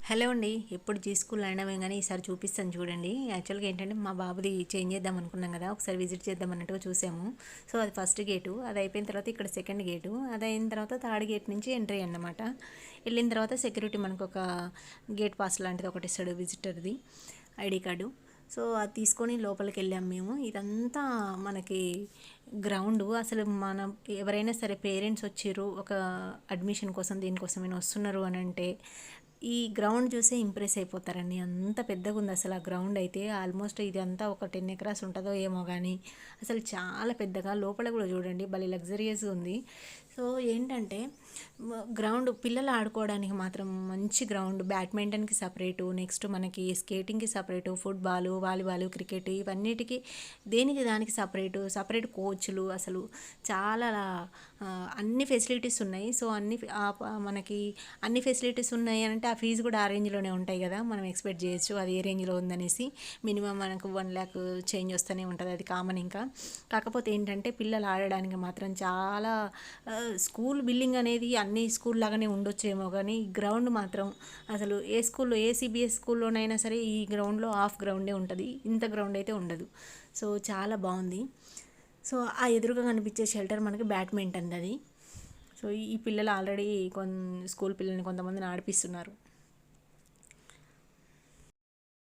Hello అండి. ఎప్పుడు G school అయినామే కానీ ఈసారి చూపిస్తాను చూడండి. యాక్చువల్గా ఏంటంటే మా బాబుది చేంజ్ చేద్దాం అనుకున్నాం కదా, ఒకసారి విజిట్ చేద్దాం అన్నట్టుగా చూసాము. సో అది ఫస్ట్ గేటు, అది అయిపోయిన తర్వాత ఇక్కడ సెకండ్ గేటు, అది అయిన తర్వాత థర్డ్ గేట్ నుంచి ఎంట్రీ అన్నమాట. వెళ్ళిన తర్వాత సెక్యూరిటీ మనకు ఒక గేట్ పాస్ లాంటిది ఒకటి ఇస్తాడు, విజిటర్ది ఐడి కార్డు. సో అది తీసుకొని లోపలికి వెళ్ళాం మేము. ఇదంతా మనకి గ్రౌండ్. అసలు మనం ఎవరైనా సరే పేరెంట్స్ వచ్చిర్రు ఒక అడ్మిషన్ కోసం దీనికోసమైనా వస్తున్నారు అని అంటే ఈ గ్రౌండ్ చూసే ఇంప్రెస్ అయిపోతారండి. అంత పెద్దగా ఉంది అసలు ఆ గ్రౌండ్ అయితే. ఆల్మోస్ట్ ఇది అంతా ఒక 10 ఎకరాస్ ఉంటుందో ఏమో కానీ అసలు చాలా పెద్దగా. లోపల కూడా చూడండి భలే లగ్జరియస్గా ఉంది. సో ఏంటంటే గ్రౌండ్ పిల్లలు ఆడుకోవడానికి మాత్రం మంచి గ్రౌండ్. బ్యాడ్మింటన్కి సపరేటు, నెక్స్ట్ మనకి స్కేటింగ్కి సపరేటు, ఫుట్బాల్, వాలీబాల్, క్రికెట్ ఇవన్నిటికీ దేనికి దానికి సపరేట్ కోచ్లు. అసలు చాలా అన్ని ఫెసిలిటీస్ ఉన్నాయి. సో మనకి అన్ని ఫెసిలిటీస్ ఉన్నాయి అంటే ఆ ఫీజు కూడా ఆ రేంజ్లోనే ఉంటాయి కదా, మనం ఎక్స్పెక్ట్ చేయొచ్చు అది ఏ రేంజ్లో ఉందనేసి. మినిమం మనకు 1 lakh చేంజ్ వస్తూనే ఉంటుంది, అది కామన్. ఇంకా కాకపోతే ఏంటంటే పిల్లలు ఆడడానికి మాత్రం చాలా స్కూల్ బిల్డింగ్ అనేది అన్ని స్కూల్ లాగానే ఉండొచ్చేమో కానీ గ్రౌండ్ మాత్రం అసలు ఏ స్కూల్లో ఏ సిబిఎస్ స్కూల్లోనైనా సరే ఈ గ్రౌండ్లో హాఫ్ గ్రౌండే ఉంటుంది, ఇంత గ్రౌండ్ అయితే ఉండదు. సో చాలా బాగుంది. సో ఆ ఎదురుగా కనిపించే షెల్టర్ మనకి బ్యాడ్మింటన్ అది. సో ఈ పిల్లలు ఆల్రెడీ స్కూల్ పిల్లల్ని కొంతమందిని ఆడిపిస్తున్నారు.